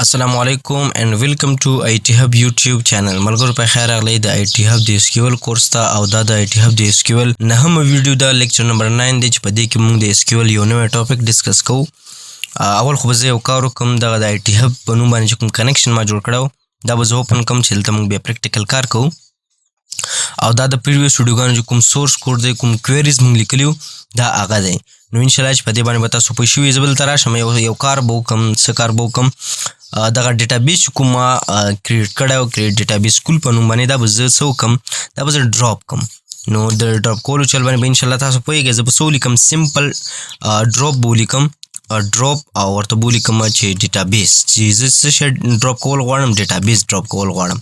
السلام علیکم and welcome to IT Hub YouTube channel. ملګرو په خیر راغلی د IT Hub د SQL کورس ته او دا د IT Hub د SQL نهم ویډیو دا لیکچر نمبر 9 دی چې په دې کې موږ د SQL یو نوی ټاپک ډیسکس کوو. اول خو به زه یو کار وکړم دغه د IT Hub په نوم باندې چې کوم کنیکشن ما جوړ کړی دا به زه اوپن کړم چې دلته موږ بیا پریکټیکل کار کوو او دا د پریویس ویډیوګانو چې کوم سورس کوډ دی کوم کویریز موږ لیکلي دا هغه دی. نو انشاءالله چې په دې باندې به تاسو پوه شوي زه بلته راشم یو کار به وکړم څه کار به وکړم دغه ډیټابیس چې کوم ما کریټ کړی و کریټ ډیټابیس سکول په نوم باندې دا به زه څه وکړم دا به زه ډراپ کړم. نو د ډراپ کولو چل باندې به انشاءالله تاسو پوهېږئ زه به څه ولیکم سمپل ډراپ به ولیکم ډراپ او ورته به ولیکم چې ډیټابیس چې زه څه شی ډراپ کول غواړم ډیټابیس ډراپ کول غواړم.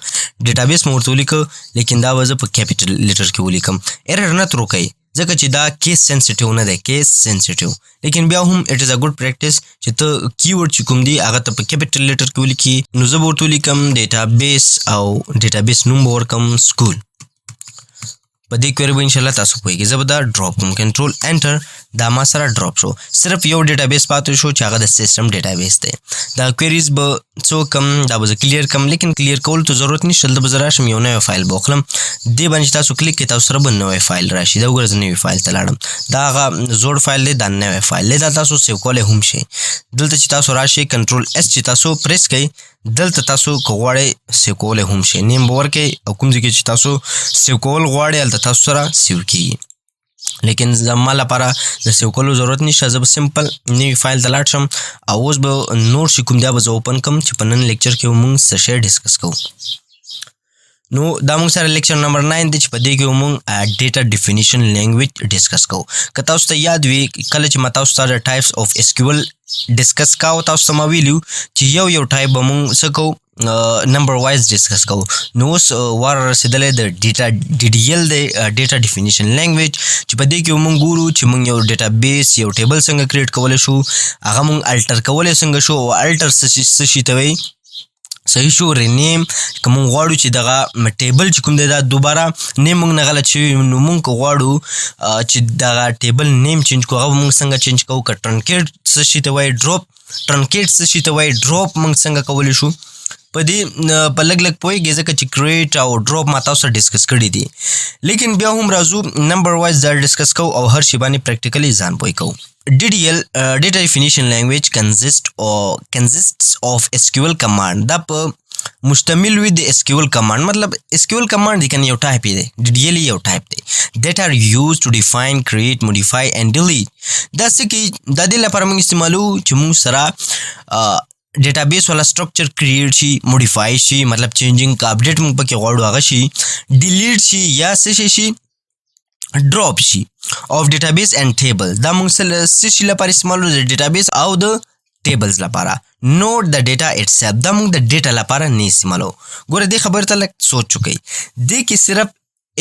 ډیټابیس مې ورته ولیکه لیکن دا به زه په کیپیټل لیټر کې ولیکم. ایرر نه ترو کوي ځکه چې دا کیس سینسیټیو نه دی کیس سینسیټیو لیکن بیا هم اټ از ا ګډ پریکټس چې ته کیورډ چې کوم دی هغه ته په کیپیټل لیټر کې ولیکي. نو زه به ورته ولیکم ډیټابیس او ډیټابیس نوم به ورکړم سکول. په دې کویری به انشاءالله تاسو پوهېږئ زه به دا ډراپ کوم کنټرول انټر دا ما سره ډراپ شو. صرف یو ډیټابیس پاتې شو چې هغه د سیسټم ډیټابیس دی. دا کویریز به څه وکړم دا به زه کلیر کړم لیکن کلیر کولو ته ضرورت نشته دلته به زه راشم یو نوی فایل به وخلم دې باندې چې تاسو کلیک کړئ تاسو سره به نوی فایل راشي. دا وګوره زه نوي فایل ته لاړم دا هغه زوړ فایل دی دا نوی فایل دی دا تاسو سیو کولی هم شئ. دلته چې تاسو راشئ کنټرول اس چې تاسو پریس کړئ دلته تاسو که غواړئ سیو کولی هم شئ نیم به ورکړئ او کوم ځای کې چې تاسو سیو کول غواړئ هلته تاسو سره سیو کېږي لیکن زما لپاره د سیو کولو ضرورت نشته زه به سمپل نوي فایل ته لاړ شم او اوس به نور شي کوم دی به زه اوپن کړم چې په نن لیکچر کې به موږ څه شی ډسکس کوو. نو دا موږ سره لیکچر نمبر 9 دی چې په دې کې موږ ډیټا ډیفینیشن لینګویج ډسکس کوو. که تاسو ته یاد وي کله چې ما تاسو ته د ټایپس اف SQL ډسکس کاوه تاسو ته ما ویلي چې یو ټایپ به موږ څه کوو نمبر وایز ډسکس کوو. نو اوس وار رسېدلی د DDL دی ډیټا ډیفینیشن لینګویج چې په دې کې موږ ګورو چې موږ یو ډیټابیس یو ټیبل څنګه کریټ کولی شو هغه موږ الټر کولی څنګه شو او الټر څه شي ته وایي صحیح شو رینیم که موږ غواړو چې دغه ټیبل چې کوم دی دا دوباره نیم موږ نه غلط شوي نو موږ که غواړو چې دغه ټیبل نیم چینج کړو هغه به موږ څنګه چینج کوو که ټرنکیټ څه شي ته وایي ډراپ ټرنکیټ څه شي ته وایي ډراپ موږ څنګه کولی شو په دې په لږ پوهېږئ ځکه چې کریټ او ډراپ ما تاسو سره ډسکس کړي دي لیکن بیا هم راځو نمبر وایز دا ډسکس کوو او هر شي باندې پریکټیکلی ځان پوه کوو. DDL data definition language consists of SQL command دا په مشتمل وي د SQL command مطلب SQL command دی کنه یو ټایپ دی DDL یو ټایپ دی that are used to define create modify and delete. دا څه کې د دې لپاره موږ استعمالو چې موږ سره ډیټابیس والا سټرکچر کریټ شي موډیفای شي مطلب چینجینګ کا اپډیټ موږ پکې غواړو هغه شي ډیلیټ شي یا څه شي ډراپ شي of database and table دا موږ څه شي لپاره استعمالو د ډیټابیس او د ټیبلز لپاره نوٹ د ډیټا اټسیلف دا موږ د ډیټا لپاره نه استعمالو. ګوره دې خبرې ته لږ سوچ وکئ دې کې صرف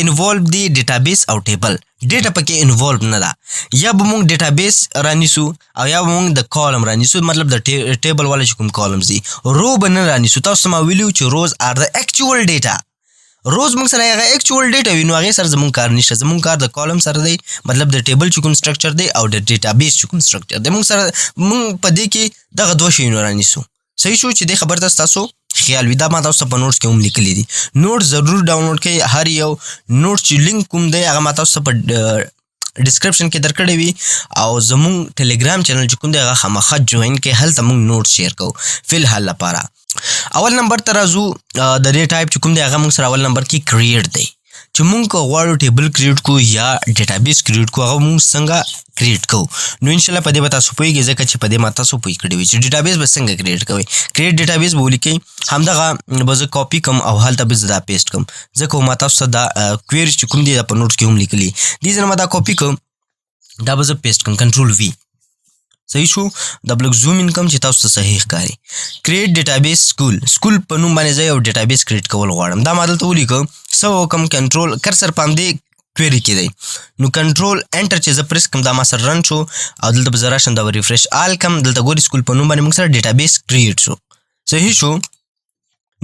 انوالو دی ډیټابیس او ټیبل ډیټا پکې انوالو نه ده یا به موږ ډیټابیس رانیسو او یا به موږ د کالم رانیسو مطلب د ټیبل والا چې کوم کالمز دي رو به نه رانیسو. تاسو ما ویلو چې روز آر د اکچوال ډیټا روز موږ سره هغه اکچوال ډیټا وي نو هغې سره زموږ کار نشته زموږ کار د کالم سره دی مطلب د ټیبل چې کوم سټرکچر دی او د ډیټابیس چې کوم سټرکچر دی موږ سره موږ په دې کې دغه دوه شیونه رانیسو. صحیح شو چې دې خبر ته ستاسو خیال وي دا ما تاسو په نوټس کې هم لیکلي دي. نوټ ضرور ډاونلوډ کړئ هر یو نوټ چې لینک کوم دی هغه ما تاسو په ډسکرپشن کې درکړی وي او زموږ ټلیګرام چینل چې کوم دی هغه خامخا جوین کړئ هلته موږ نوټ شیر کوو فی الحال لپاره. اول نمبر ته راځو د دې ټایپ چې کوم دی هغه موږ سره اول نمبر کې کریټ دی چې موږ که غواړو ټیبل کریټ کو یا ډیټابیس کریټ کو هغه موږ څنګه کریټ کوو. نو انشاءالله په دې به تاسو پوهېږئ ځکه چې په دې ما تاسو پوه کړي وي چې ډیټابیس به څنګه کریټ کوئ. کریټ ډیټابیس به ولیکئ همدغه به زه کاپي کړم او هلته به زه دا پیسټ کړم ځکه ما تاسو ته دا کویریز چې کوم دي دا په نوټس کې هم لیکلي دې ځای نه ما دا کاپي کړم دا به زه پیسټ کړم کنټرول V صحیح شو دا بلک زوم ان کم چې تاسو ته صحیح ښکاري. کریټ ډیټابیس سکول په نوم باندې زه یو ډیټابیس کریټ کول غواړم دا ما دلته ولیکم څه وکړم کنټرول کرسر په همدې کویري کې دی نو کنټرول انټر چې زه پریس کړم دا ما سره رن شو او دلته به زه راشم دا به ریفریش آل کړم دلته ګوري سکول په نوم باندې موږ سره ډیټابیس کریټ شو. صحیح شو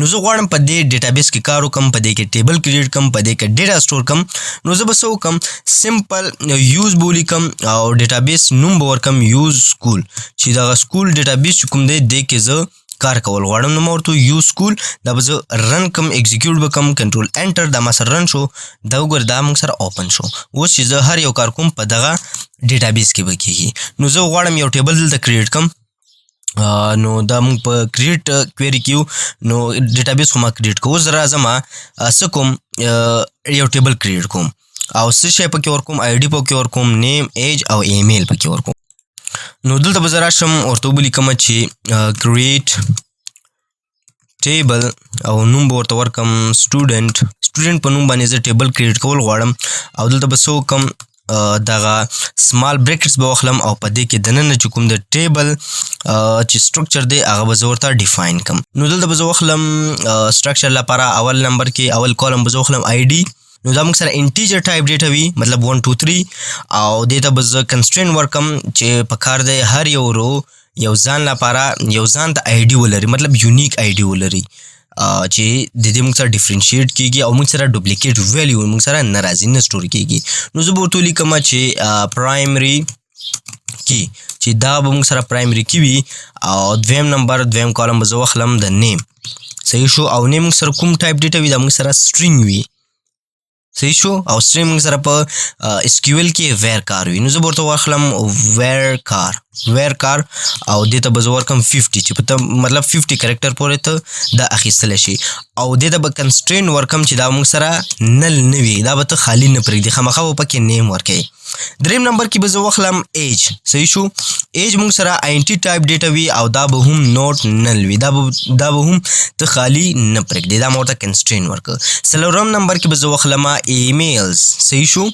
نو زه غواړم په دې ډیټابیس کې کار وکړم په دې کې ټیبل کریټ کړم په دې کې ډیټا سټور کړم نو زه به څه وکړم سمپل یوز به ولیکم او ډیټابیس نوم به ورکړم یوز سکول چې دغه سکول ډیټابیس چې کوم دی دې کې زه کار کول غواړم نو ما ورته یو سکول دا به زه رن کم ایگزیکیوټ به کم کنټرول انټر دا ما سره رن شو دا وګوره دا موږ سره اوپن شو. اوس چې زه هر یو کار کوم په دغه ډیټابیس کې به کېږي. نو زه غواړم یو ټیبل دلته کریټ کم نو دا موږ په کریټ کویری کیو نو ډیټابیس خو ما کریټ کوو. زه راځم څه کوم یو ټیبل کریټ کوم او څه شی پکې ورکوم آی ډي پکې ورکوم نیم ایج او ایمیل پکې ورکوم. نو دلته به زه راشم ورته ولیکم چې کریټ ټیبل او نوم به ورته ورکم سټوډنټ په نوم باندې زه ټیبل کریټ کول غواړم او دلته به څه وکم دغه سمال بریکټس به واخلم او په دې کې دننه چې کوم د ټیبل چې سټرکچر دی هغه به زه ورته ډیفاین کم. نو دلته به زه واخلم سټرکچر لپاره اول نمبر کې اول کالم به زه واخلم آی ډي. نو دا موږ سره انټیجر ټایپ ډیټا وي مطلب 1 2 3 او دې ته به زه کنسټرین ورکم چې په کار دی هر یو رو یو ځان لپاره یو ځان ته آی ډي ولري مطلب یونیک آی ډي ولري چې د دې موږ سره ډیفرنشیټ کیږي او موږ سره ډوپلیکیټ ویلیو موږ سره نه راځي نه سټور کیږي. نو زه به ورته ولیکم چې پرایمري کی چې دا به موږ سره پرایمري کی وي او دویم نمبر دویم کالم به زه واخلم د نیم. صحیح شو. او نیم موږ سره کوم ټایپ ډیټا وي دا موږ سره سټرینګ وي. صحیح شو. او سټرینګ موږ سره په اس کیو ایل کې ویر کار وي. نو زه به ورته واخلم ویر کار او دې ته به زه ورکم 50 چې په مطلب 50 کرکټر پورې ته دا اخیستلی شي او دې ته به کنسټرین ورکم چې دا موږ سره نل نه وي دا به ته خالي نه پرېږدي خامخا به پکې نیم ورکوي. دریم نمبر کې به زه واخلم ایج. صحیح شو. ایج موږ سره آینټي ټایپ ډیټا وي او دا به هم نوټ نل وي دا به هم ته خالي نه پرېږدي دا ما ورته کنسټرین ورکړه. څلورم نمبر کې به زه واخلم ایمیلز. صحیح شو.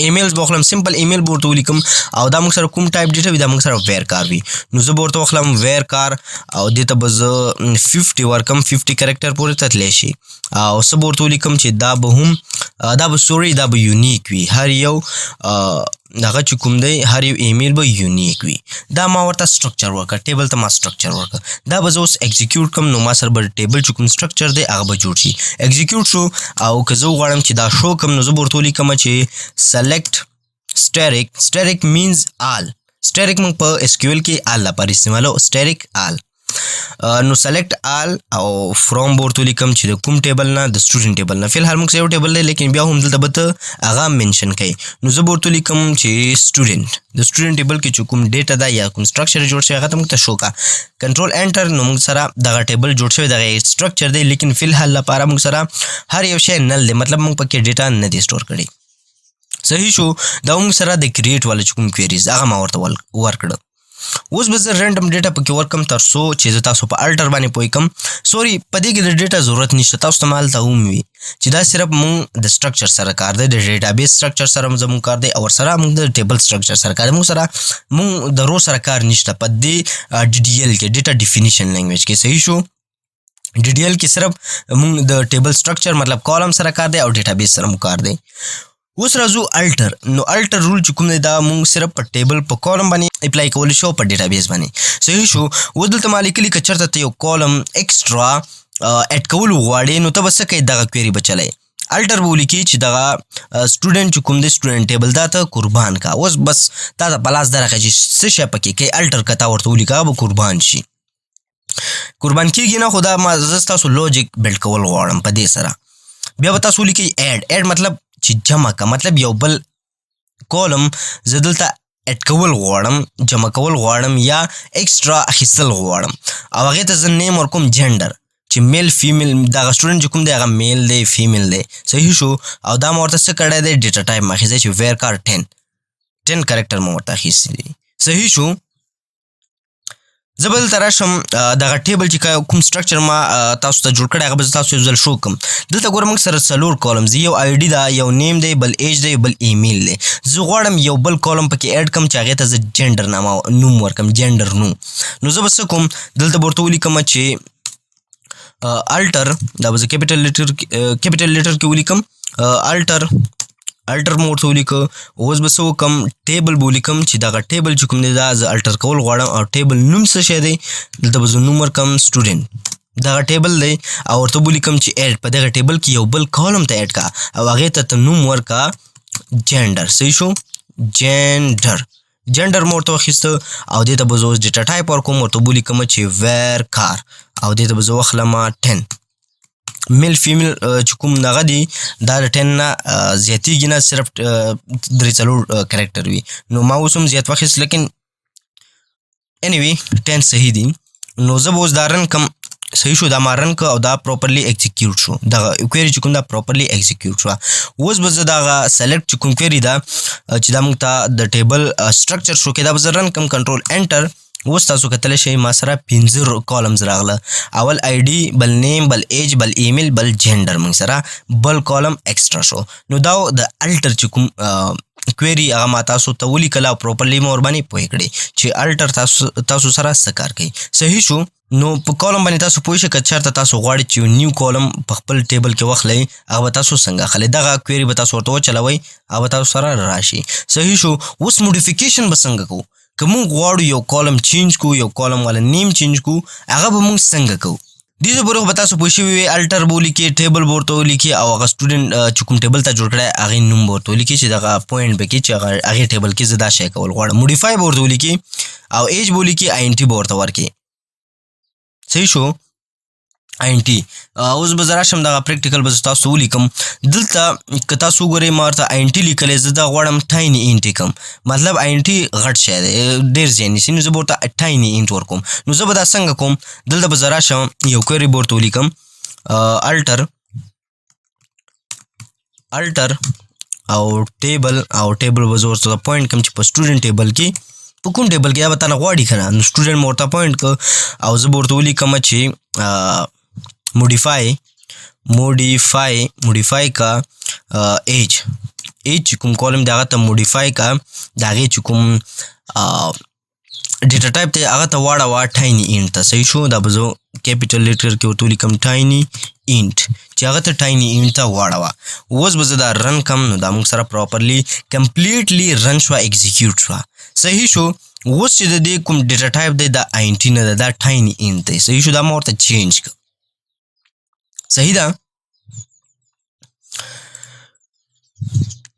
ایمیلز به واخلم سمپل ایمیل به ورته ولیکم او دا موږ سره کوم ټایپ ډیټا وي دا موږ سره ویر کار وي. نو زه به ورته واخلم ویر کار او دې ته به زه 50 ورکم 50 کرکټر پورې ته تللی شي او څه به ورته ولیکم چې دا به یونیک وي هر یو دغه چې کوم دی هر یو ایمیل به یونیک وي. دا ما ورته سټرکچر ورکړه ټیبل ته ما سټرکچر ورکړه. دا به زه اوس ایگزیکیوټ کم نو ما سره به ټیبل چې کوم سټرکچر دی هغه به جوړ شي. ایگزیکیوټ شو او که زه وغواړم چې دا شو کم نو زه به ورته ولیکم چې سلیکټ سټیریک مینز آل. سټیریک موږ په اس کیو ایل کې آل لپاره استعمالو سټیریک آل. نو سلیکټ آل او فرام به ورته ولیکم چې د کوم ټیبل نه د سټوډنټ ټیبل نه. فی الحال موږ سره یو ټیبل دی لیکن بیا هم دلته به ته هغه منشن کوي. نو زه به ورته ولیکم چې سټوډنټ د سټوډنټ ټیبل کې چې کوم ډیټا ده یا کوم سټرکچر جوړ شوی هغه ته موږ ته شو کا. کنټرول انټر نو موږ سره دغه ټیبل جوړ شوی دغه سټرکچر دی لیکن فی الحال لپاره موږ سره هر یو شی نل دی مطلب موږ پکې ډیټا نه دی سټور کړی. صحیح شو. دا موږ سره د کریټ والا چې کوم کویریز هغه ما ورته ورکړه. اوس به زه رینډم ډیټا پکې ورکم تر څو چې زه تاسو په الټر باندې پوه کم. سوري په دې کې د ډیټا ضرورت نشته تاسو ته مالته هم وي چې دا صرف موږ د سټرکچر سره کار دی د ډیټابیس سټرکچر سره زموږ کار دی او سره موږ د ټیبل سټرکچر سره کار دی. موږ د رو سره کار نشته په دې ډي ډي ایل کې ډیټا ډیفینیشن لینګویج کې. صحیح شو. ډي ډي ایل کې صرف موږ د ټیبل سټرکچر مطلب کالم سره کار دی او ډیټابیس سره موږ کار دی. اوس راځو الټر. نو الټر رول چې کوم دی دا موږ صرف په ټیبل په کالم باندې اپلای کولی شو په ډیټابیس باندې. صحیح شو. اوس دلته ما لیکلي که چېرته ته یو کالم ایکسټرا اډ کول وغواړې نو ته به څه کوې دغه کویري به چلی الټر به ولیکي چې دغه سټوډنټ چې کوم دی سټوډنټ ټیبل دا ته قربان کا. اوس بس تا ته په لاس درغی چې څه شی پکې کوي الټر که تا ورته ولیکه هغه به قربان شي. قربان کېږي نه خو دا ما زه ستاسو لوجیک بلډ کول غواړم په دې سره. بیا به تاسو ولیکئ ایډ مطلب چې جمع کا مطلب یو بل کالم زه دلته اډ کول غواړم جمع کول غواړم یا ایکسټرا اخیستل غواړم او هغې ته زه نیم ورکوم جنډر چې میل فیمیل دغه سټوډنټ چې کوم دی هغه میل دی فیمیل دی. صحیح شو. او دا ما ورته څه کړی دی ډیټا ټایپ ما اخیستی چې ویر کار 10 کرکټر ما ورته اخیستی دی. صحیح شو. زه به دلته راشم دغه ټیبل چې کوم سټرکچر ما تاسو ته جوړ کړی هغه به زه تاسو یو ځل شو کړم. دلته ګوره موږ سره 4 کالمز یو آی ډي ده یو نیم دی بل ایج دی بل ایمیل دی. زه غواړم یو بل کالم پکې اډ کړم چې هغې ته زه جنډر نوم ورکړم جنډر نوم. نو زه به څه کوم دلته به ورته ولیکم چې الټر دا به زه کیپیټل لیټر کې ولیکم الټر مو ورته ولیکه. اوس به څه وکړم ټیبل به ولیکم چې دغه ټیبل چې کوم دی دا زه الټر کول غواړم او ټیبل نوم څه شی دی دلته به زه نوم ورکړم سټوډنټ دغه ټیبل دی او ورته ولیکم چې اډ په دغه ټیبل کې یو بل کالم ته اډ کا او هغې ته نوم ورکړه جنډر. صحیح شو. جندر مو ورته واخیسته او دې ته به زه اوس ډیټا ټایپ ورکوم ورته به ولیکم چې ویر کار او دې ته به زه واخلم 10 میل فیمیل چې کوم دغه دی دا د 10 نه زیاتېږي نه صرف 3 کرکټر وي نو ما اوس هم زیات واخیست لیکن anyway 10 صحیح دی نو زه به اوس دا رن کم صحیح شو دا ما رن که او دا پراپرلی ایگزیکیوټ شو دغه کویری چې کوم دا پراپرلی ایگزیکیوټ شو اوس به زه دغه سلیکټ چې کوم کویری دا چې دا موږ ته د ټیبل سټرکچر شو کې دا به زه رن کم کنټرول انټر اوس تاسو کتلی شئ ما سره 15 کالمز راغله اول آی ډي بل نیم بل ایج بل ایمیل بل جنډر موږ سره بل کالم ایکسټرا شو نو دا د الټر چې کوم کویری هغه ما تاسو ته ولیکله او پراپرلی مو ورباندې پوه کړئ چې الټر تاسو سره څه کار کوي صحیح شو نو په کالم باندې تاسو پوه شئ که چېرته تاسو غواړئ چې یو نیو کالم په خپل ټیبل کې واخلئ هغه به تاسو څنګه اخلئ دغه کویری به تاسو ورته وچلوئ هغه به تاسو سره راشي صحیح شو اوس موډیفیکیشن به څنګه کوو که موږ غواړو یو کالم چینج کو یو کالم والا نیم چینج کو هغه به موږ څنګه کوو دې زه پورې به تاسو پوه شوي وي الټر به ولیکئ ټیبل به ورته ولیکئ او هغه سټوډنټ چې کوم ټیبل ته جوړ کړی هغې نوم به ورته ولیکئ چې دغه پوینټ به کې چې هغې ټیبل کې زه دا شی کول غواړم موډیفای به ورته ولیکئ او ایج به ولیکئ آی ان ټي به ورته ورکړئ صحیح شو آی ان ټي اوس به زه راشم دغه پریکټیکل به زه تاسو ولیکم دلته که تاسو وګورئ ما ورته آی ان ټي لیکلی زه دا غواړم ټایني انټ کم مطلب آی ان ټي غټ شی دی ډېر ځای نیسي نو زه به ورته ټایني انټ ورکوم نو زه به دا څنګه کوم دلته به زه راشم یو کویری به ورته ولیکم الټر او ټیبل به زه ورته پوینټ کم چې په سټوډنټ ټیبل کې په کوم ټیبل کې دا به تانه غواړي که نه نو سټوډنټ مو ورته پوینټ که او زه به ورته ولیکم چې موډیفای کا ایج چې کوم کالم دی هغه ته موډیفای کا د هغې چې کوم ډیټا ټایپ دی هغه ته واړوه ټایني انټ ته صحیح شو دا به زه کیپیټل لیټر کې ورته ولیکم ټایني انټ چې هغه ته ټایني انټ ته واړوه اوس به زه دا رن کم نو دا موږ سره پراپرلی کمپلیټلی رن شوه ایګزیکیوټ شوه صحیح شو اوس چې د دې کوم ډیټا ټایپ دی دا آی ان ټي نه ده دا ټایني انټ دی صحیح شو دا ما ورته چینج کړ صحیح ده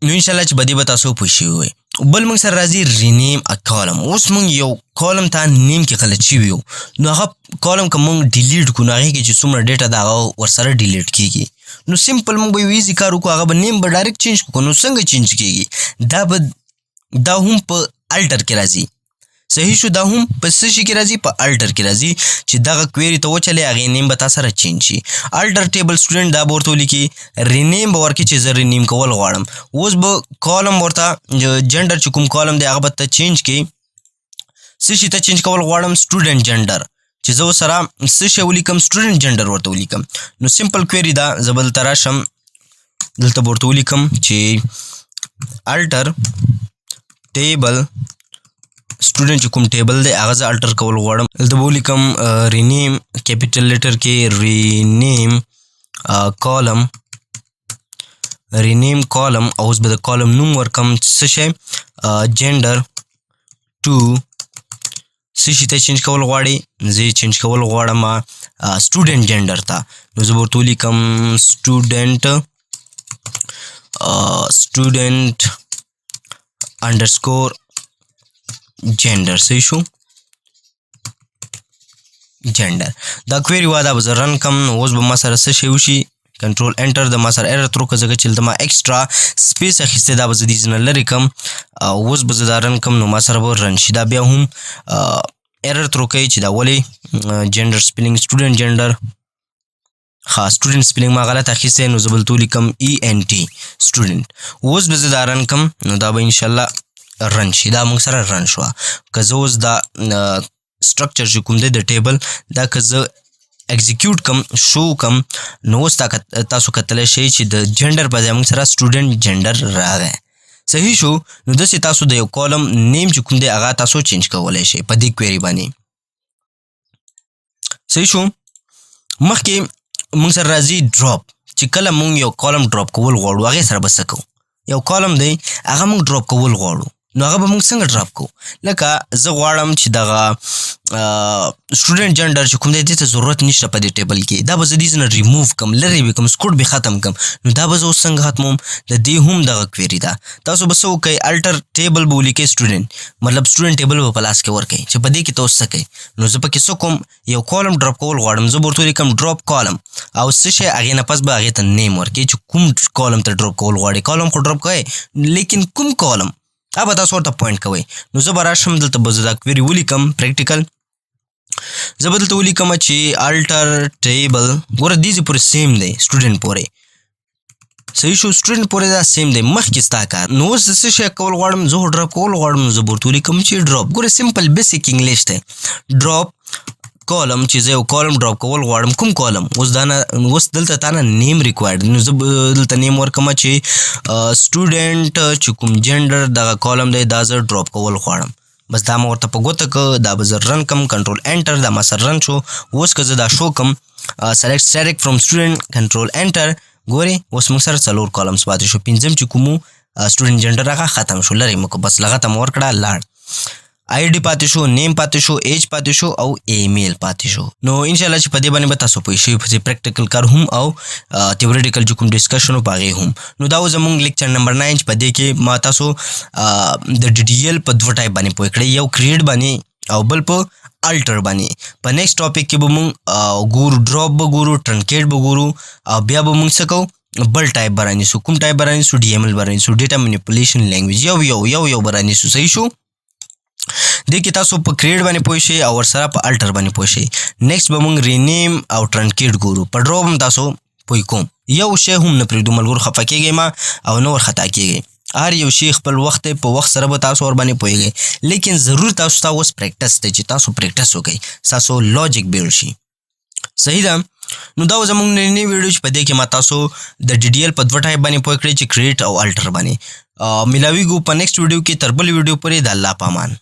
نو انشاءالله چې بدی به تاسو پوه شوي وئ بل موږ سره راځي رینیم ا کالم اوس موږ یو کالم ته نیم کې غلط شوي یو نو هغه کالم که موږ ډیلیټ کړو نو هغې کې چې څومره ډیټا ده هغه ورسره ډیلیټ کېږي نو سمپل موږ به یو ایزي کار وکړو هغه به نیم به ډایرکټ چینج کړو نو څنګه چینج کېږي دا هم په الټر کې راځي صحیح شو دا هم په څه شي کې راځي په الټر کې راځي چې دغه کویری ته وچلې هغې نیم به تا سره چینج شي الټر ټیبل سټوډنټ دا به ورته ولیکي رینیم به ورکړي چې زه رینیم کول غواړم اوس به کالم ورته جنډر چې کوم کالم دی هغه به ته چینج کړي څه شي ته چینج کول غواړم سټوډنټ جنډر چې زه ورسره څه شی ولیکم سټوډنټ جنډر ورته ولیکم نو سمپل کویری ده زه به دلته راشم دلته به ورته ولیکم چې الټر ټیبل سټوډنټ چې کوم ټیبل دی هغه زه الټر کول غواړم دلته به ولیکم رینیم کیپیټل لیټر کې رینیم کالم او اوس به د کالم نوم ورکم څه شی جنډر ټو څه شي ته چینج کول غواړي زه یې چینج کول غواړم سټوډنټ جنډر ته نو زه به ورته ولیکم سټوډنټ انډرسکور جنډر صحیح شو جنډر دا کویری وا دا به زه رن کم نو اوس به ما سره څه شی وشي کنټرول انټر د ما سره ایرر تر وکړه ځکه چې دلته ما ایکسټرا سپیس اخیستی دا به زه دې ځای نه لرې کړم اوس به زه دا رن کړم نو ما سره به رن شي دا بیا هم ایرر تر وکوي چې دا ولې جنډر سپیلنګ سټوډنټ جنډر ها سټوډنټ سپیلنګ ما غلط اخیستی نو زه به دلته ولیکم ای ان ټي سټوډنټ اوس به زه دا رن کړم نو دا به انشاءالله رن شي دا موږ سره رن شوه که زه اوس دا سټرکچر چې کوم دی د ټیبل دا که زه ایگزیکیوټ کم شو کم نو اوس تاسو کتلی شئ چې د جنډر په ځای موږ سره سټوډنټ جنډر راغی صحیح شو نو داسې تاسو د یو کالم نیم چې کوم دی هغه تاسو چینج کولی شئ په دې کویري باندې صحیح شو مخکې موږ سره راځي ډراپ چې کله موږ یو کالم ډراپ کول غواړو هغې سره به څه کوو یو کالم دی هغه موږ ډراپ کول غواړو نو هغه به موږ څنګه ډراپ کوو. لکه زه غواړم چې دغه سټوډنټ جنډر چې کوم دی دې ته ضرورت نشته په دې ټیبل کې، دا به زه دې نه ریموو کم، لرې به کم، سکوټ به ختم کم. نو دا به زه اوس څنګه ختموم؟ د دې هم دغه کویري ده. تاسو به څه وکئ؟ الټر ټیبل به ولیکئ سټوډنټ، مطلب سټوډنټ ټیبل به په لاس کې ورکئ چې په دې کې تاسو څه کوئ. نو زه پکې څه کوم؟ یو کالم ډراپ کول غواړم، زه به ورته ولیکم ډراپ کالم او څه شی هغې نه پس به هغې ته نیم ورکړئ چې کوم کالم ته ډراپ کول غواړئ. کالم خو ډراپ کوئ لیکن کوم کالم هغه به تاسو ورته پوینټ کوئ. نو زه به راشم دلته به زه دا کویري ولیکم پریکټیکل. زه به دلته ولیکم چې الټر ټیبل، ګوره دې پورې سیم دی سټوډنټ پورې، صحیح شو، سټوډنټ پورې دا سیم دی مخکې ستا کار. نو اوس زه څه شی کول غواړم؟ زه ډراپ کول غواړم، زه به ورته ولیکم چې ډراپ. ګوره سمپل بیسیک انګلیش دی. ډراپ کالم چې زه یو کالم ډراپ کول غواړم، کوم کالم؟ اوس دلته تا نه نیم ریکوایرډ، نو زه دلته نیم ورکم چې سټوډنټ چې کوم جنډر دغه کالم دی دا زه ډراپ کول غواړم. بس دا ما ورته په ګوته که، دا به زه رن کم، کنټرول انټر، دا ما سره رن شو. اوس که زه دا شو کم سلیکټ سټیټک فرام سټوډنټ، کنټرول انټر، ګورې اوس موږ سره 4 کالمز پاتې شو. 5م چې کومو سټوډنټ جنډر هغه ختم شو، لرې مو که بس لغته مو ورکړه لاړ. آی ډي پاتې شو، نیم پاتې شو، ایج پاتې شو او ایمیل پاتې شو. نو انشاءالله چې په دې باندې به تاسو پوه شئ په پریکټیکل کار هم او تیوریټیکل چې کوم ډسکشن په هغې هم. نو دا و زموږ لیکچر نمبر 9 چې په دې کې ما تاسو د ډي ډي ایل په 2 ټایپ باندې پوه کړئ، یو کریټ باندې او بل په الټر باندې. په نیکسټ ټاپک کې به موږ ګورو ډراپ به ګورو، ټرنکیټ به ګورو او بیا به موږ څه کوو؟ بل ټایپ به رانیسو. کوم ټایپ به رانیسو؟ ډي ایم ایل به رانیسو، ډیټا منیپولیشن لینګویج. یو به رانیسو، صحیح شو. دې کې تاسو په کریټ باندې پوه شئ او ورسره په الټر باندې پوه شئ. نیکسټ به موږ رینیم او ټرنکیټ ګورو. په ډراپ هم تاسو پوه کوم. یو شی هم نه پرېږدو ملګرو، خفه کېږئ ما او نه ورخطا کېږئ. هر یو شی خپل وخت دی، په وخت سره به تاسو ور باندې پوهېږئ. لیکن ضرور تاسو ته اوس پریکټس دی چې تاسو پریکټس وکئ، ستاسو لاجیک بیلډ شي. صحیح ده. نو دا و زموږ نننی ویډیو چې په دې کې ما تاسو د ډي ډي ایل په 2 ټایپ باندې پوه کړئ چې کریټ او الټر باندې. ملاویږو په نیکسټ ویډیو کې. تر بل ویډیو پورې د الله په امان.